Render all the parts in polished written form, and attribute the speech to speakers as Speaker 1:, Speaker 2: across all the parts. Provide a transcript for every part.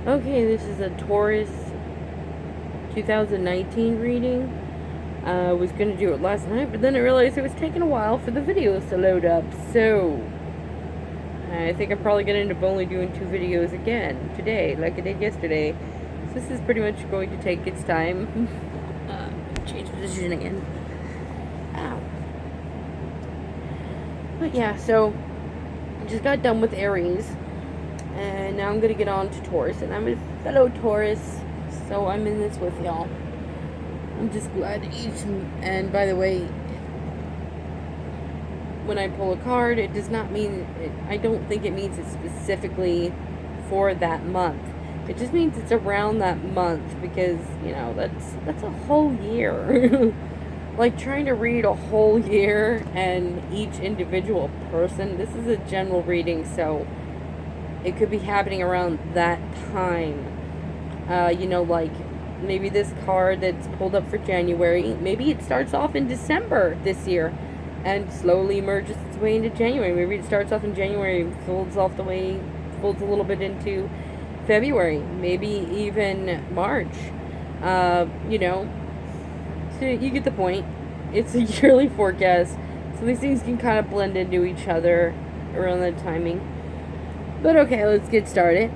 Speaker 1: Okay, this is a Taurus 2019 reading. I was going to do it last night, but then I realized it was taking a while for the videos to load up. So, I think I'm probably going to end up only doing 2 videos again today, like I did yesterday. So this is pretty much going to take its time. Change position again. Ow. But yeah, so I just got done with Aries. And now I'm going to get on to Taurus. And I'm a fellow Taurus, so I'm in this with y'all. I'm just glad and by the way, when I pull a card, it does not mean, I don't think it means it's specifically for that month. It just means it's around that month because, you know, that's a whole year. Like trying to read a whole year and each individual person. This is a general reading, so it could be happening around that time. You know, like maybe this card that's pulled up for January, maybe it starts off in December this year and slowly merges its way into January. Maybe it starts off in January, folds a little bit into February, maybe even March. You know, so you get the point. It's a yearly forecast, so these things can kind of blend into each other around that timing. But okay, let's get started.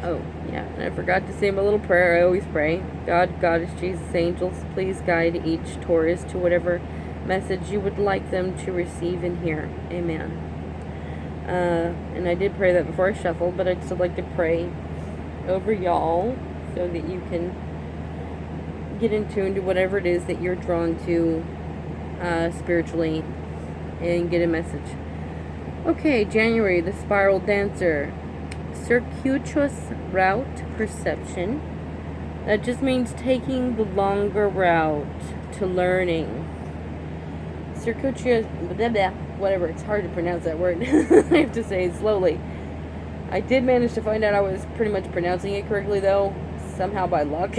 Speaker 1: Oh, yeah, and I forgot to say my little prayer. I always pray. God, Goddess, Jesus, angels, please guide each Taurus to whatever message you would like them to receive and hear. Amen. And I did pray that before I shuffled, but I'd still like to pray over y'all so that you can get in tune to whatever it is that you're drawn to spiritually and get a message. Okay, January, the Spiral Dancer. Circuitous route perception. That just means taking the longer route to learning. Circuitous, whatever, it's hard to pronounce that word. I have to say it slowly. I did manage to find out I was pretty much pronouncing it correctly, though, somehow by luck.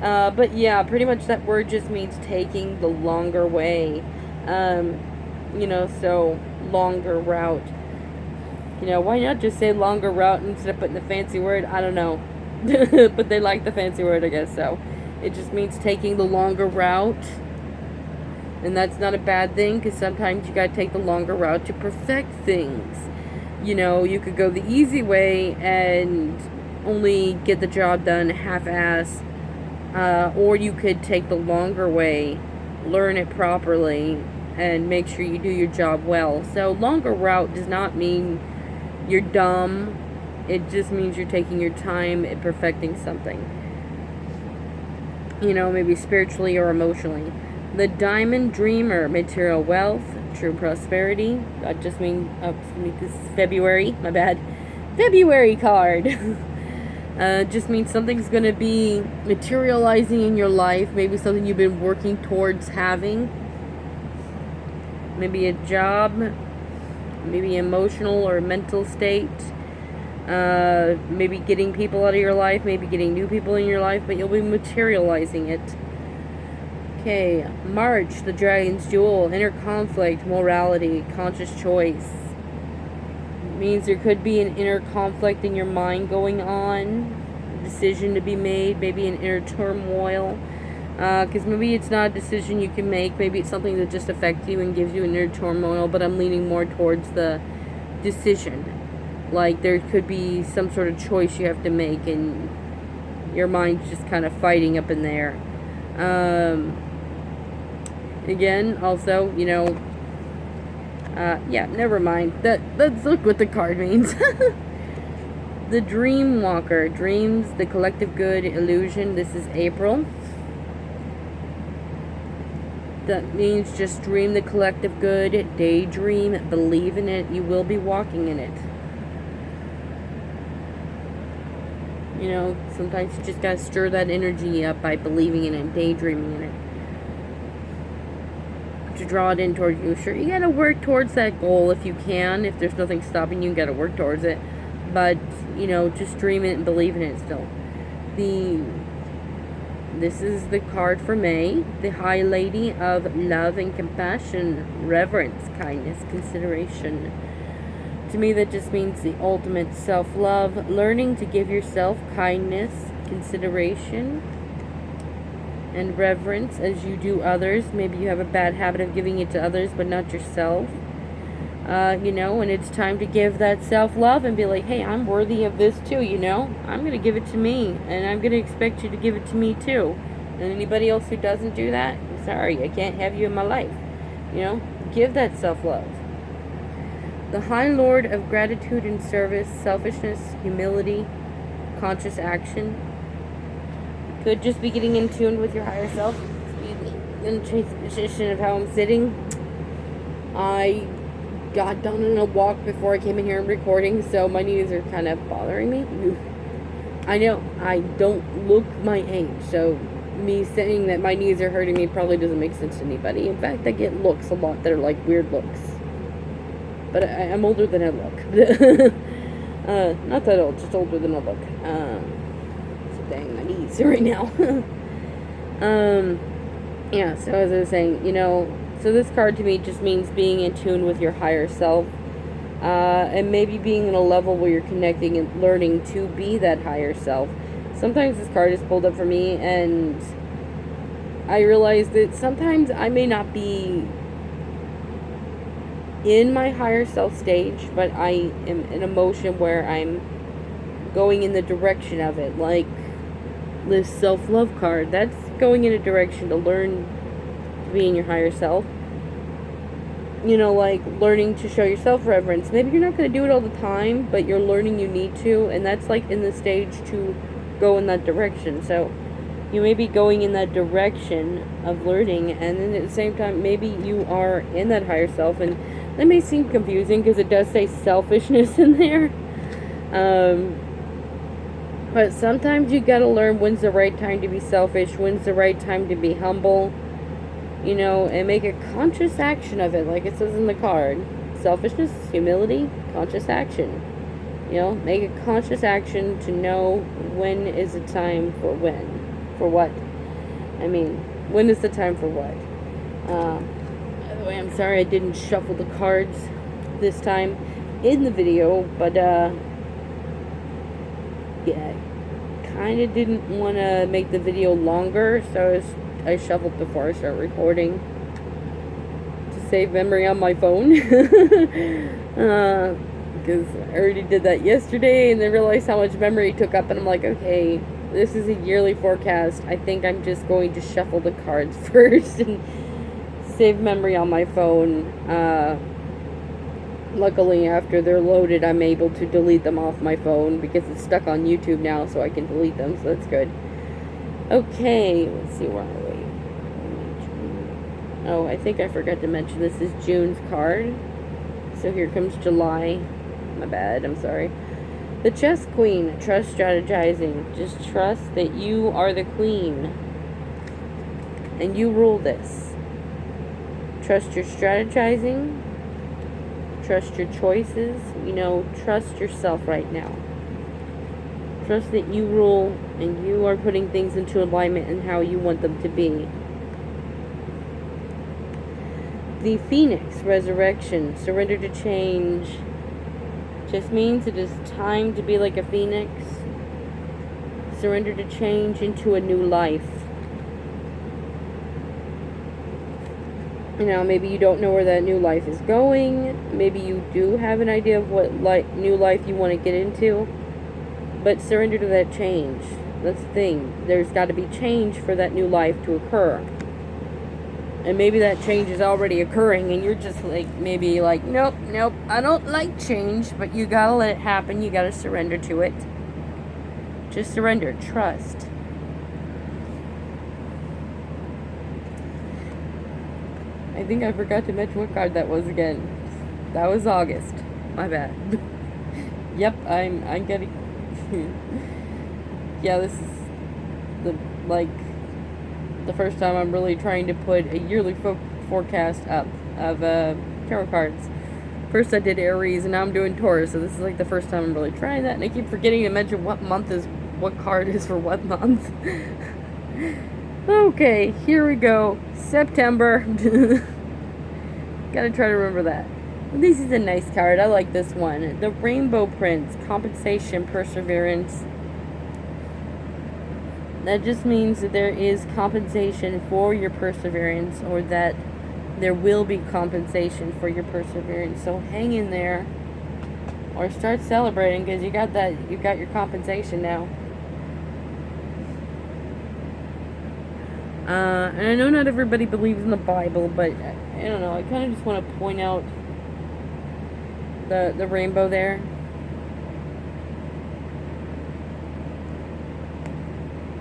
Speaker 1: But yeah, pretty much that word just means taking the longer way. You know, so longer route. You know, why not just say longer route instead of putting the fancy word? I don't know. But they like the fancy word, I guess, so. It just means taking the longer route. And that's not a bad thing, because sometimes you gotta take the longer route to perfect things. You know, you could go the easy way and only get the job done half-ass. Or you could take the longer way, learn it properly, and make sure you do your job well. So longer route does not mean you're dumb. It just means you're taking your time at perfecting something. You know, maybe spiritually or emotionally. The Diamond Dreamer, material wealth, true prosperity. That just means, this is February, my bad. February card. Just means something's going to be materializing in your life. Maybe something you've been working towards having. Maybe a job, maybe emotional or mental state, maybe getting people out of your life, maybe getting new people in your life, but you'll be materializing it. Okay, March, the Dragon's Jewel, inner conflict, morality, conscious choice. It means there could be an inner conflict in your mind going on, a decision to be made, maybe an inner turmoil. Because maybe it's not a decision you can make. Maybe it's something that just affects you and gives you an inner turmoil. But I'm leaning more towards the decision. Like there could be some sort of choice you have to make, and your mind's just kind of fighting up in there. Again, also, you know, yeah, never mind. Let's look what the card means. The Dream Walker, dreams, the collective good, illusion. This is April. That means just dream the collective good, daydream, believe in it, you will be walking in it. You know, sometimes you just gotta stir that energy up by believing in it, daydreaming in it. To draw it in towards you. Sure, you gotta work towards that goal if you can. If there's nothing stopping you, you gotta work towards it. But, you know, just dream it and believe in it still. This is the card for May, the High Lady of Love and Compassion, Reverence, Kindness, Consideration. To me, that just means the ultimate self-love, learning to give yourself kindness, consideration, and reverence as you do others. Maybe you have a bad habit of giving it to others, but not yourself. And it's time to give that self-love and be like, hey, I'm worthy of this too, I'm going to give it to me, and I'm going to expect you to give it to me too. And anybody else who doesn't do that, I'm sorry, I can't have you in my life. Give that self-love. The High Lord of gratitude and service, selfishness, humility, conscious action. Could just be getting in tune with your higher self. Excuse me. In the transition of how I'm sitting, I got done on a walk before I came in here and recording, so my knees are kind of bothering me. I know I don't look my age, so me saying that my knees are hurting me probably doesn't make sense to anybody. In fact, I get looks a lot that are like weird looks. But I'm older than I look. Not that old, just older than I look. So dang, my knees right now. Yeah, so as I was saying, so this card to me just means being in tune with your higher self. And maybe being in a level where you're connecting and learning to be that higher self. Sometimes this card is pulled up for me, and I realize that sometimes I may not be in my higher self stage, but I am in a motion where I'm going in the direction of it. Like this self-love card, that's going in a direction to learn to be in your higher self. Like learning to show yourself reverence. Maybe you're not going to do it all the time, but you're learning you need to, and that's like in the stage to go in that direction. So you may be going in that direction of learning, and then at the same time, maybe you are in that higher self, and that may seem confusing because it does say selfishness in there. But sometimes you gotta learn when's the right time to be selfish, when's the right time to be humble, and make a conscious action of it, like it says in the card. Selfishness, humility, conscious action. Make a conscious action to know when is the time for when. For what? I mean, when is the time for what? By the way, I'm sorry I didn't shuffle the cards this time in the video, but, yeah, kind of didn't want to make the video longer, so I shuffled before I start recording to save memory on my phone. Because I already did that yesterday, and then realized how much memory it took up, and I'm like, okay, this is a yearly forecast. I think I'm just going to shuffle the cards first and save memory on my phone. Luckily, after they're loaded, I'm able to delete them off my phone because it's stuck on YouTube now, so I can delete them, so that's good. Okay, let's see where are we. Oh, I think I forgot to mention this is June's card. So here comes July. My bad, I'm sorry. The Chess Queen, trust strategizing. Just trust that you are the queen and you rule this. Trust your strategizing. Trust your choices. Trust yourself right now. Trust that you rule and you are putting things into alignment and how you want them to be. The Phoenix, resurrection, surrender to change. Just means it is time to be like a phoenix. Surrender to change into a new life. Maybe you don't know where that new life is going. Maybe you do have an idea of what new life you want to get into. But surrender to that change. That's the thing. There's got to be change for that new life to occur. And maybe that change is already occurring and you're just maybe nope, I don't like change, but you gotta let it happen. You gotta surrender to it. Just surrender. Trust. I think I forgot to mention what card that was again. That was August. My bad. Yep, I'm getting... Yeah, this is the first time I'm really trying to put a yearly forecast up of tarot cards. First I did Aries, and now I'm doing Taurus, so this is the first time I'm really trying that, and I keep forgetting to mention what card is for what month. Okay, here we go. September. Gotta try to remember that. This is a nice card. I like this one. The Rainbow Prince. Compensation, perseverance. That just means that there is compensation for your perseverance, or that there will be compensation for your perseverance. So hang in there, or start celebrating, because you got your compensation now. And I know not everybody believes in the Bible, but I don't know. I kind of just want to point out the rainbow there.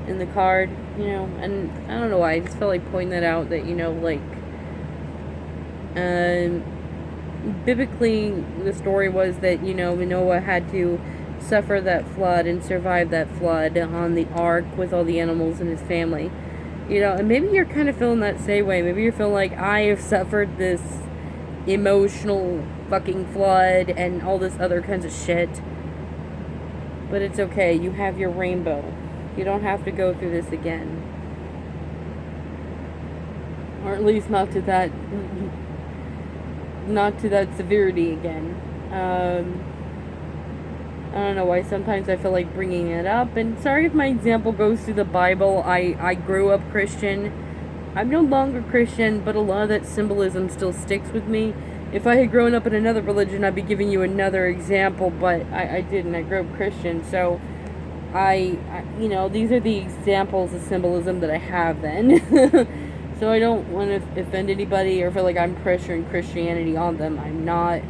Speaker 1: In the card, and I don't know why, I just felt like pointing that out, that, like, biblically, the story was that, Noah had to suffer that flood and survive that flood on the ark with all the animals and his family. And maybe you're kind of feeling that same way. Maybe you're feeling like, I have suffered this emotional fucking flood and all this other kinds of shit. But it's okay. You have your rainbow. You don't have to go through this again. Or at least not to that severity again. I don't know why sometimes I feel like bringing it up. And sorry if my example goes through the Bible. I grew up Christian. I'm no longer Christian, but a lot of that symbolism still sticks with me. If I had grown up in another religion, I'd be giving you another example, but I didn't. I grew up Christian, so I these are the examples of symbolism that I have then. So I don't want to offend anybody or feel like I'm pressuring Christianity on them. I'm not.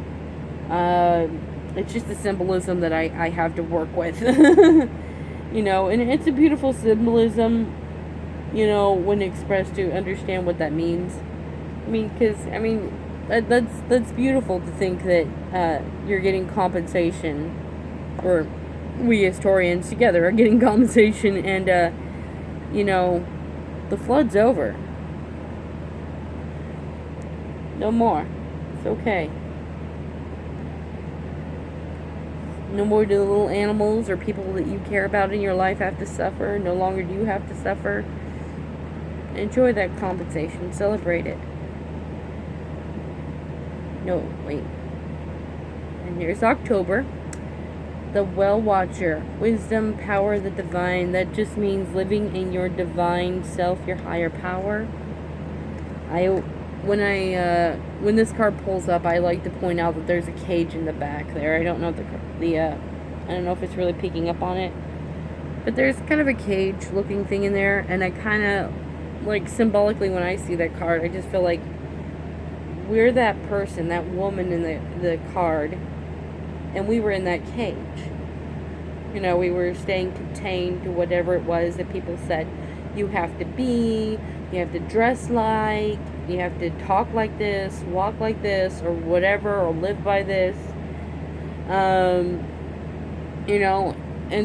Speaker 1: It's just the symbolism that I have to work with. And it's a beautiful symbolism, when expressed, to understand what that means. That's beautiful to think that you're getting compensation, or we historians together are getting compensation, and the flood's over. No more. It's okay. No more do the little animals or people that you care about in your life have to suffer. No longer do you have to suffer. Enjoy that compensation. Celebrate it. No, wait. And here's October. The Well Watcher. Wisdom, power, the divine. That just means living in your divine self, your higher power. When this card pulls up, I like to point out that there's a cage in the back there. I don't know I don't know if it's really picking up on it, but there's kind of a cage looking thing in there, and I kind of, like, symbolically, when I see that card, I just feel like we're that person, that woman in the card, and we were in that cage. We were staying contained to whatever it was that people said you have to be, you have to dress like, you have to talk like this, walk like this, or whatever, or live by this. And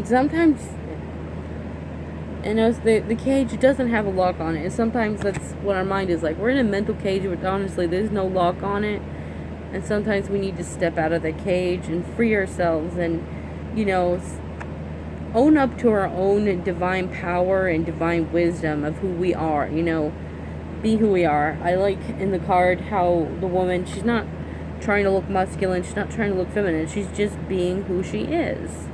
Speaker 1: sometimes, the cage doesn't have a lock on it, and sometimes that's what our mind is like. We're in a mental cage, but honestly, there's no lock on it, and sometimes we need to step out of the cage and free ourselves, and, own up to our own divine power and divine wisdom of who we are, be who we are. I like in the card how the woman, she's not trying to look masculine, she's not trying to look feminine, she's just being who she is.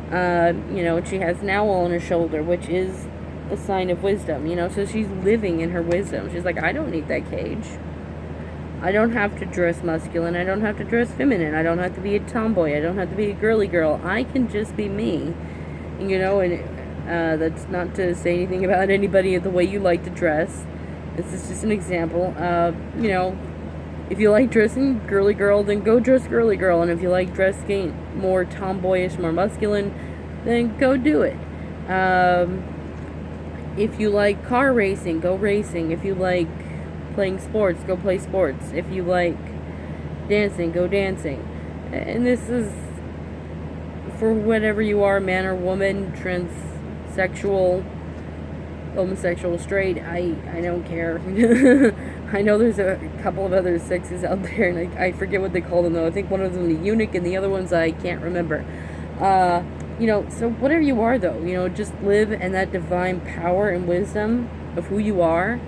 Speaker 1: She has an owl on her shoulder, which is a sign of wisdom, so she's living in her wisdom. She's like, I don't need that cage. I don't have to dress masculine, I don't have to dress feminine, I don't have to be a tomboy, I don't have to be a girly girl, I can just be me. And that's not to say anything about anybody the way you like to dress. This is just an example. If you like dressing girly girl, then go dress girly girl. And if you like dressing more tomboyish, more masculine, then go do it. If you like car racing, go racing. If you like playing sports, go play sports. If you like dancing, go dancing. And this is for whatever you are, man or woman, transsexual, homosexual, straight, I don't care. I know there's a couple of other sexes out there, and I forget what they call them, though. I think one of them is a eunuch, and the other ones I can't remember. So whatever you are, though, just live in that divine power and wisdom of who you are,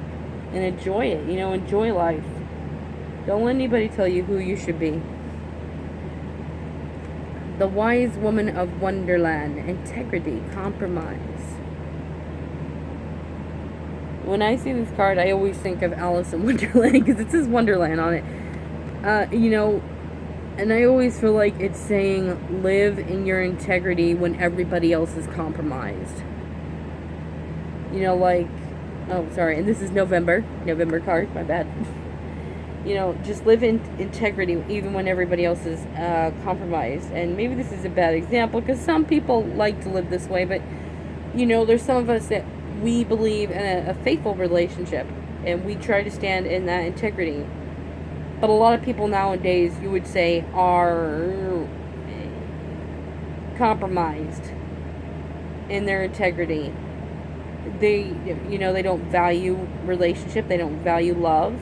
Speaker 1: and enjoy it, enjoy life. Don't let anybody tell you who you should be. The wise woman of Wonderland. Integrity. Compromise. When I see this card, I always think of Alice in Wonderland because it says Wonderland on it. You know, and I always feel like it's saying live in your integrity when everybody else is compromised. You know, like, oh, sorry, and this is November card, my bad. You know, just live in integrity even when everybody else is compromised. And maybe this is a bad example because some people like to live this way, but, you know, there's some of us that we believe in a faithful relationship and we try to stand in that integrity. But a lot of people nowadays, you would say, are compromised in their integrity. They, you know, they don't value relationship. They don't value love.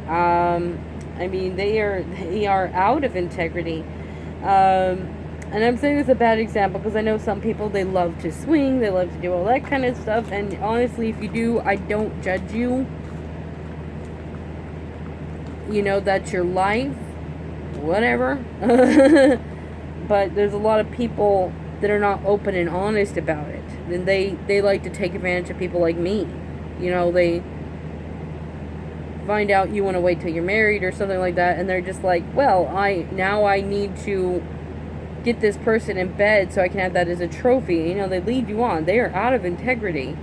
Speaker 1: I mean, they are out of integrity. And I'm saying it's a bad example because I know some people, they love to swing, they love to do all that kind of stuff. And honestly, if you do, I don't judge you. You know, that's your life, whatever. But there's a lot of people that are not open and honest about it. And they like to take advantage of people like me. You know, they find out you want to wait till you're married or something like that, and they're just like, well, I need to get this person in bed so I can have that as a trophy. You know, they lead you on. They are out of integrity.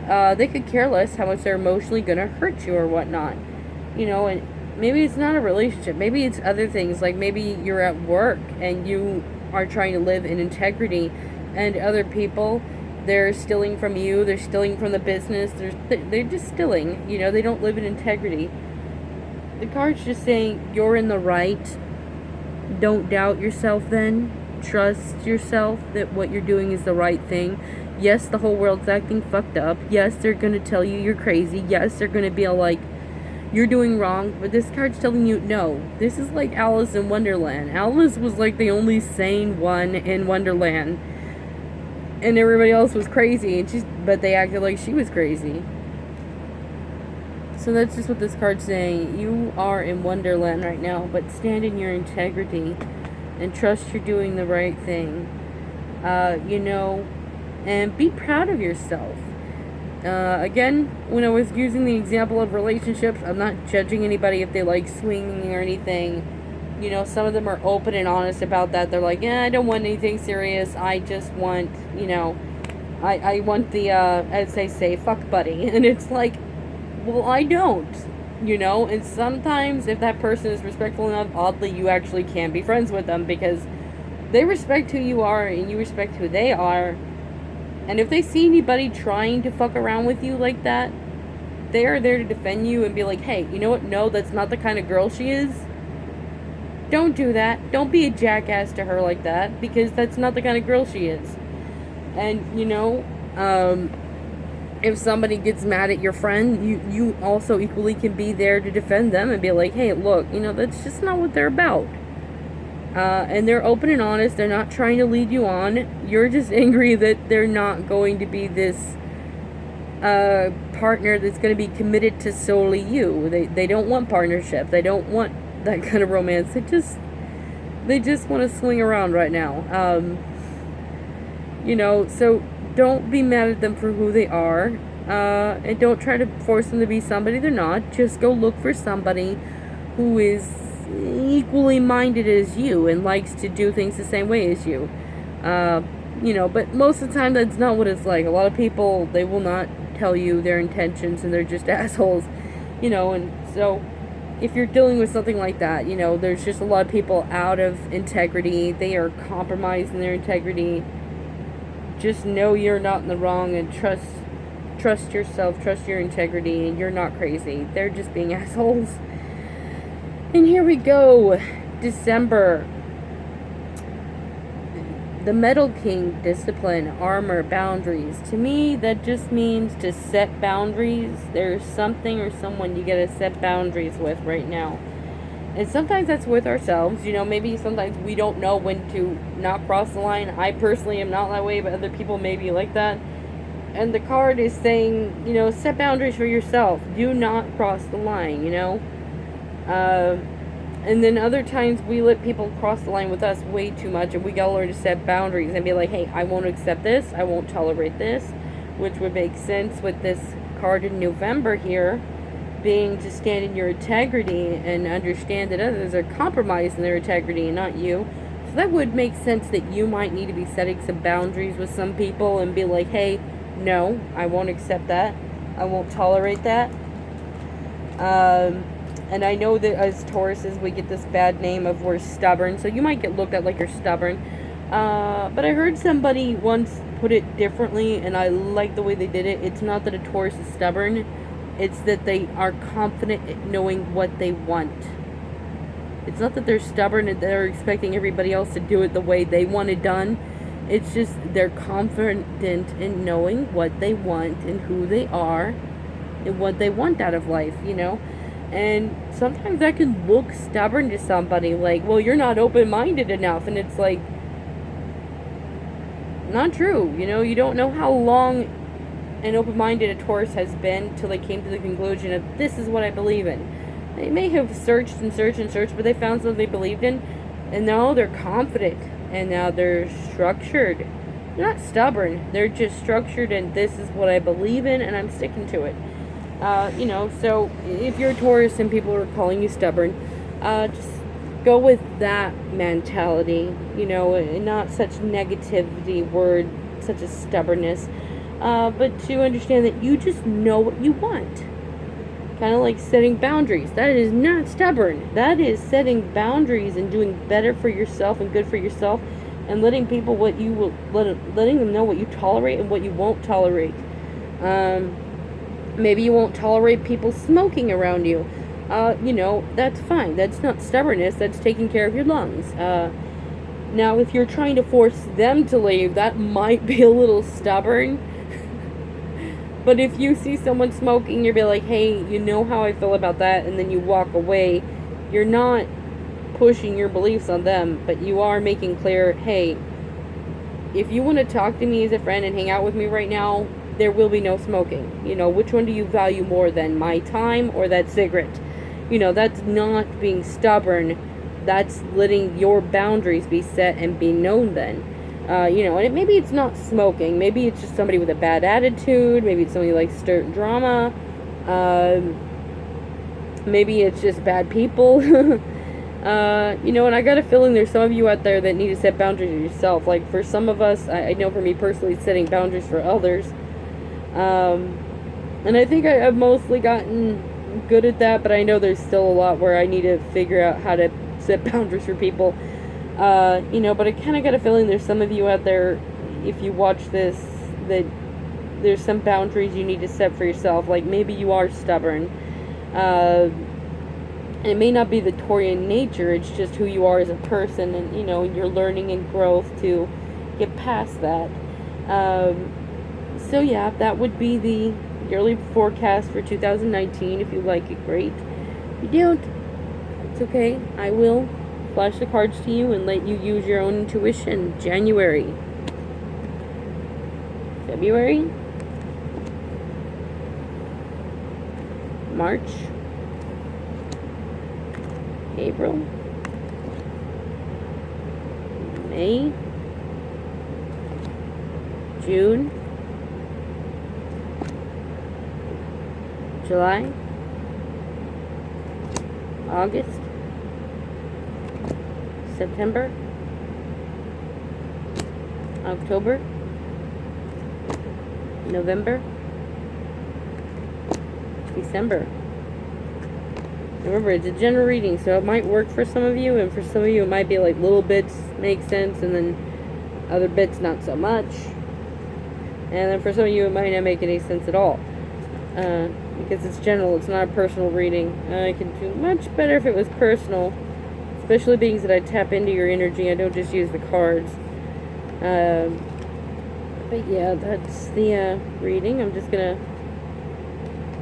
Speaker 1: They could care less how much they're emotionally gonna hurt you or whatnot. You know, and maybe it's not a relationship. Maybe it's other things. Like maybe you're at work and you are trying to live in integrity, and other people, they're stealing from you. They're stealing from the business. They're just stealing. You know, they don't live in integrity. The card's just saying you're in the right. Don't doubt yourself then. Trust yourself that what you're doing is the right thing. Yes, the whole world's acting fucked up. Yes, they're going to tell you you're crazy. Yes, they're going to be all like, you're doing wrong. But this card's telling you, no. This is like Alice in Wonderland. Alice was like the only sane one in Wonderland. And everybody else was crazy. But they acted like she was crazy. So that's just what this card's saying. You are in Wonderland right now, but stand in your integrity and trust you're doing the right thing. You know, and be proud of yourself. Again, when I was using the example of relationships, I'm not judging anybody if they like swinging or anything. You know, some of them are open and honest about that. They're like, I don't want anything serious. I just want, you know, I want the, as they say, fuck buddy. And it's like, well, I don't, you know, and sometimes if that person is respectful enough, oddly, you actually can be friends with them because they respect who you are and you respect who they are. And if they see anybody trying to fuck around with you like that, they are there to defend you and be like, hey, you know what? No, that's not the kind of girl she is. Don't do that. Don't be a jackass to her like that because that's not the kind of girl she is. And, you know, if somebody gets mad at your friend, you also equally can be there to defend them and be like, hey, look, you know, that's just not what they're about. And they're open and honest. They're not trying to lead you on. You're just angry that they're not going to be this partner that's going to be committed to solely you. They don't want partnership. They don't want that kind of romance. They just want to swing around right now. You know, so don't be mad at them for who they are, and don't try to force them to be somebody they're not. Just go look for somebody who is equally minded as you and likes to do things the same way as you. You know, but most of the time that's not what it's like. A lot of people, they will not tell you their intentions and they're just assholes, you know, and so if you're dealing with something like that, you know, there's just a lot of people out of integrity. They are compromised in their integrity. Just know you're not in the wrong and trust yourself, trust your integrity, and you're not crazy. They're just being assholes. And here we go. December. The Metal King, discipline, armor, boundaries. To me, that just means to set boundaries. There's something or someone you gotta set boundaries with right now. And sometimes that's with ourselves. You know, maybe sometimes we don't know when to not cross the line. I personally am not that way, but other people may be like that. And the card is saying, you know, set boundaries for yourself. Do not cross the line, you know. And then other times we let people cross the line with us way too much, and we gotta learn to set boundaries and be like, hey, I won't accept this, I won't tolerate this, which would make sense with this card in November here, being to stand in your integrity and understand that others are compromising their integrity and not you. So that would make sense that you might need to be setting some boundaries with some people and be like, hey, no, I won't accept that, I won't tolerate that. And I know that as Tauruses, we get this bad name of we're stubborn, so you might get looked at like you're stubborn. But I heard somebody once put it differently, and I like the way they did it. It's not that a Taurus is stubborn, it's that they are confident in knowing what they want. It's not that they're stubborn and they're expecting everybody else to do it the way they want it done. It's just they're confident in knowing what they want and who they are and what they want out of life, you know? And sometimes that can look stubborn to somebody, like, well, you're not open-minded enough, and it's like, not true, you know? You don't know how long an open-minded a Taurus has been till they came to the conclusion of, this is what I believe in. They may have searched and searched and searched, but they found something they believed in, and now they're confident, and now they're structured. They're not stubborn, they're just structured, and this is what I believe in, and I'm sticking to it. You know, so if you're a Taurus and people are calling you stubborn, just go with that mentality, you know, and not such negativity word such as stubbornness, but to understand that you just know what you want. Kind of like setting boundaries. That is not stubborn. That is setting boundaries and doing better for yourself and good for yourself, and letting people what you will letting them know what you tolerate and what you won't tolerate. Maybe you won't tolerate people smoking around you. You know, that's fine. That's not stubbornness. That's taking care of your lungs. Now, if you're trying to force them to leave, that might be a little stubborn. But if you see someone smoking, you'll be like, hey, you know how I feel about that, and then you walk away, you're not pushing your beliefs on them, but you are making clear, hey, if you want to talk to me as a friend and hang out with me right now, there will be no smoking. You know, which one do you value more than, my time or that cigarette? You know, that's not being stubborn. That's letting your boundaries be set and be known then. You know, and maybe it's not smoking. Maybe it's just somebody with a bad attitude. Maybe it's somebody who likes stir drama. Maybe it's just bad people. You know, and I got a feeling there's some of you out there that need to set boundaries for yourself. Like, for some of us, I know for me personally, setting boundaries for others. And I think I've mostly gotten good at that, but I know there's still a lot where I need to figure out how to set boundaries for people. You know, but I kind of got a feeling there's some of you out there, if you watch this, that there's some boundaries you need to set for yourself. Like, maybe you are stubborn. It may not be the Taurian nature, it's just who you are as a person, and, you know, you're learning and growth to get past that. So yeah, that would be the yearly forecast for 2019. If you like it, great. If you don't, it's okay. I will flash the cards to you and let you use your own intuition. January, February, March, April, May, June, July, August, September, October, November, December. Remember, it's a general reading, so it might work for some of you, and for some of you it might be like little bits make sense, and then other bits not so much. And then for some of you it might not make any sense at all. Because it's general, it's not a personal reading. I can do much better if it was personal. Especially being that I tap into your energy, I don't just use the cards. But yeah, that's the reading. I'm just gonna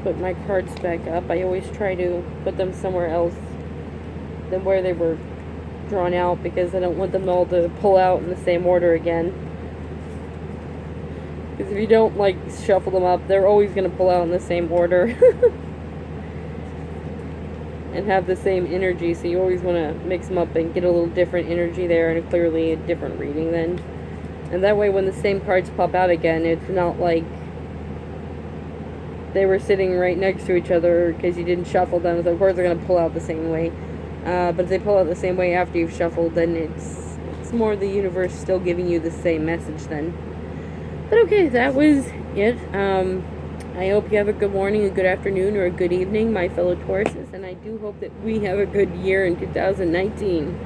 Speaker 1: put my cards back up. I always try to put them somewhere else than where they were drawn out, because I don't want them all to pull out in the same order again. Because if you don't, like, shuffle them up, they're always going to pull out in the same order. and have the same energy, so you always want to mix them up and get a little different energy there and clearly a different reading then. And that way when the same cards pop out again, it's not like they were sitting right next to each other because you didn't shuffle them, so of course they're going to pull out the same way. But if they pull out the same way after you've shuffled, then it's more the universe still giving you the same message then. But okay, that was it. I hope you have a good morning, a good afternoon, or a good evening, my fellow Tauruses, and I do hope that we have a good year in 2019.